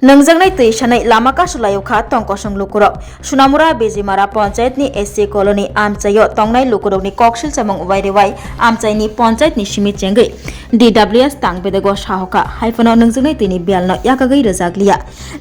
नोंजोंनाय तैसानाय लामा कासुलायखा तंकसं लुकुरक सुनामुरा बेजिमारा पंचायत नि SC colony आमचायो तंगनाय लुकुरकनि कक्सिल चामंग वाइरेवाय आमचायनि panchayat नि सिमि चेंगै DWS तांगबेदगो साहका हाइफनो नोंजोंनाय तैनि बियालनो याकागै रजागलिया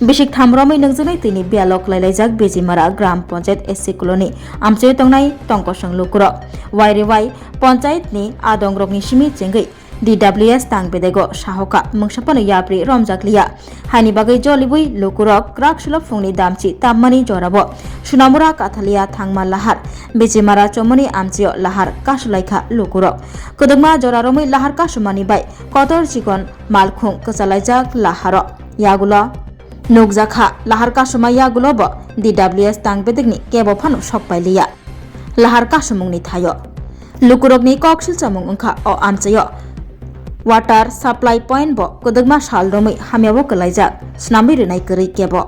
बिसिक थामरमै नोंजोंनाय तैनि बियालक लायलायजाक बेजिमारा ग्राम panchayat SC colony आमचायो तंगनाय तंकसं लुकुरक वाइरेवाय panchayat नि आदंग्रकनि सिमि चेंगै DWS तांगबेदगो साहका मंगसापनो याप्रि रमजागलिया हानि बागै जलिबुई लुकुरक क्राकसुलप फुंनि दामची ताबमानि जराबो सुनामुरा काथालिया थांमा लाहार बेजिमारा चमनि आमचियो लाहार कासुलायखा लुकुरक कदगमा जरारमै लाहार कासुमानि बाय कतर चिकन मालखुं कचालायजाक लाहार यागुला नुगजाखा लाहार कासुमा यागुलोबो DWS तांगबेदगनि केबो फानु सकपायलिया लाहार कासुमुंनि थायो लुकुरकनि कक्सिल चामुं अंखा अ आमचियो वाटार सप्लाई पॉइंट बो कदगमा सालरमै हामियाबो कलायजाक स्नामै रिनाय करै केबो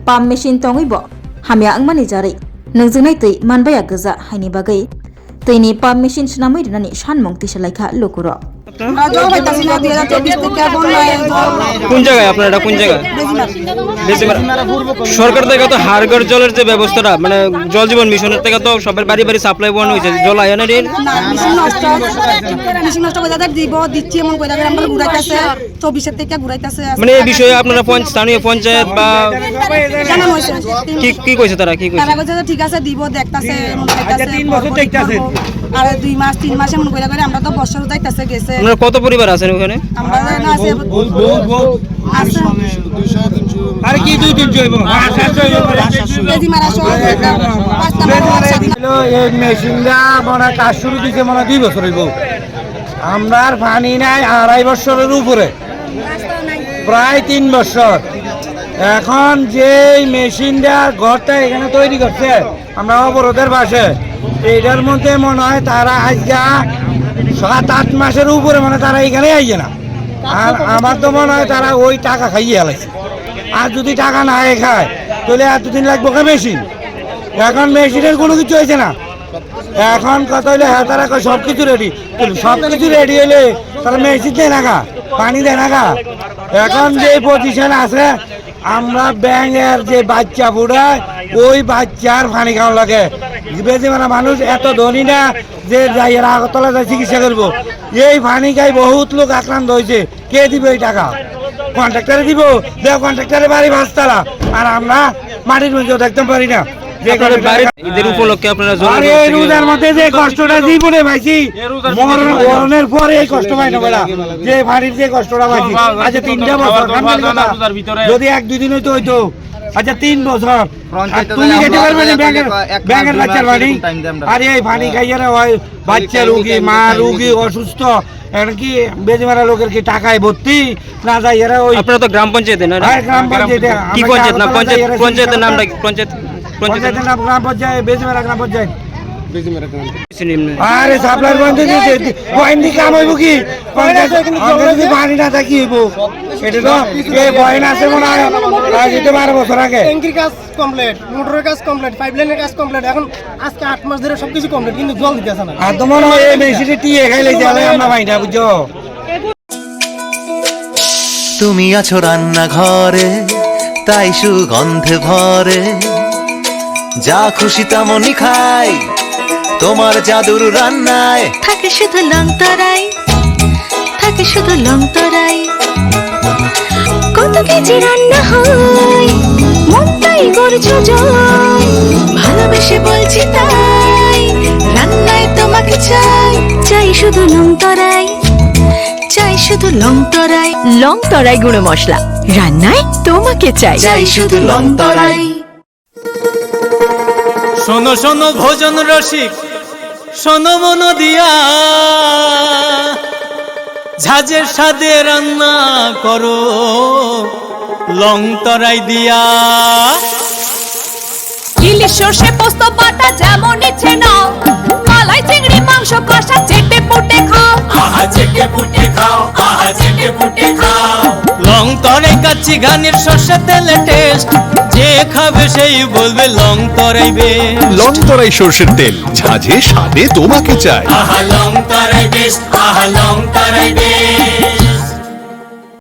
पाम मेशिन तंगैबो हामिया अंगमानि जारै नोंजोंनाय तै मानबाया गोजा हायनि बागै तैनि पाम मेशिन स्नामै रिनानि सानमंग तिसलायखा लुकुर কোন জায়গায় আপনার এটা কোন জায়গা সরকার থেকে তো হাড়গড় জলের যে ব্যবস্থাটা মানে জল জীবন মিশনের থেকে তো সবার বাড়ি বাড়ি সাপ্লাই বন্ধ হয়েছে জল আয় না রে মেশিন নষ্ট করে দাদা দিব দিচ্ছি এমন করে দাদা আমরা ঘুরাইতেছে 24 থেকে ঘুরাইতেছে মানে এই বিষয়ে আপনারা স্থানীয় পঞ্চায়েত বা কি কইছে তারা কি কইছে তারা কইছে ঠিক আছে দিব দেখতাছে এমন কইতাছে 3 বছর দেখতাছে আর 2 মাস 3 মাস এমন করে আমরা তো বছর যাইতাছে গেছে আপনারা কত পরিবার আছেন ওখানে আমরা না আছে আছে আরে কি দুই দিন জয়ব বেজি মারা সব পাঁচটা এই মেশিনটা মনে কাজ শুরু দিতে মনে 2 বছর হইব আমরার পানি নাই 2.5 বছরের উপরে প্রায় 3 বছর এখন যে মেশিনটা ঘরটা এখানে তৈরি করছে আমরা অবরোধের পাশে এইটার মধ্যে মনে হয় তারা আজকে 7-8 মাসের উপরে মানে তারা এখানে আইছে না আর আমার তো মনে হয় তারা ওই টাকা খাইয়ে হেলাইছে আর যদি টাকা না খায় তাহলে এতদিন লাগবে মেশিন এখন মেশিনের কোনো কিছু হয়েছে না এখন কথা হইলে হ্যাঁ তারা সব কিছু রেডি রেডি হইলে তারা মেশিন দেয় না গা পানি দেয় না গা এখন যে পজিশন আছে আমরা ব্যাঙের যে বাচ্চা বুড়ায় ওই বাচ্চার পানি খাওয়া লাগে বেশি মানে মানুষ এত ধনী না যে যাই আগরতলা যায় চিকিৎসা করবো এই পানি খাই বহুত লোক আক্রান্ত হয়েছে কে দিবে এই টাকা কন্ট্রাক্টারে দিব কন্ট্রাক্টারে বাড়ি ভাঁজতালা আর আমরা মাটির মধ্যে দেখতে পারি না ঈদের উপলক্ষে আপনারা এই রোজার মধ্যে যে কষ্টটা জীবনে পাইছি মরণের পরে এই কষ্ট পাই না বেলা যে বাড়ির যে কষ্টটা পাইছি আচ্ছা 3টা বছর যদি 1-2 দিন হইতো হইতো আচ্ছা 3 বছর তুমি যেতে পারবে না ব্যাংকের বাচ্চার বাড়ি আর এই পানি খাইয়ারে হয় বাচ্চা রোগী মা রোগী অসুস্থ এমনকি বেজমারা লোকের কি টাকায় ভর্তি না যায় এরা ওই আপনারা তো গ্রাম পঞ্চায়েতে না গ্রাম পঞ্চায়েতে কি পঞ্চায়েত না পঞ্চায়েতের নামটা পঞ্চায়েতের নাম গ্রাম পঞ্চায়েত বেজমারা গ্রাম পঞ্চায়েত আরে সাপ্লাই বন্ধ দিয়েছে পয়েন্ট কাম হইব কি যদি পানি না থাকি হইব এটা তো এই পয়েন্ট আছে মনে হয় 12 বছর আগে ট্যাঙ্কির কাজ কমপ্লিট মোটরের কাজ কমপ্লিট পাইপলাইনের কাজ কমপ্লিট এখন আজকে 8 মাস ধরে সবকিছু কমপ্লিট কিন্তু জল দিতেছে না আর তো মনে হয় এই মেশিনে টিয়ে খাইলে যাবে আমরা পাইনা বুঝছো তুমি আছো রান্না ঘরে তাই সুগন্ধে ভরে যা খুশি তেমনই খাই তোমার জাদুর রান্নায় থাকে শুধু লংতরাই থাকে শুধু লংতরাই কত কেজি রান্না হয় মনটাই করছো জয় ভালোবেসে বলছি তাই রান্নায় তোমাকে চাই চাই শুধু লংতরাই চাই শুধু লংতরাই লংতরাই গুঁড়ো মশলা রান্নায় তোমাকে চাই চাই শুধু লংতরাই শোনো শোনো ভোজন রসিক শোনো মন দিয়া ঝাঁঝের স্বাদে রান্না করো লং তরাই দিয়া ইলিশ সর্ষে পোস্ত বাটা যেমন ইচ্ছে নাও মালাই চিংড়ি মাংস কষা চেটে পুটে খাও আহা চেটে পুটে খাও আহা চেটে পুটে খাও লং তরাই কাচ্চি ঘানির সর্ষে তেলে টেস্ট যে খাবে সেই বলবে লং তরাই বেশ লং তরাই সর্ষের তেল ঝাঁঝে স্বাদে তোমাকে চাই আহা লং তরাই বেশ আহা লং তরাই বেশ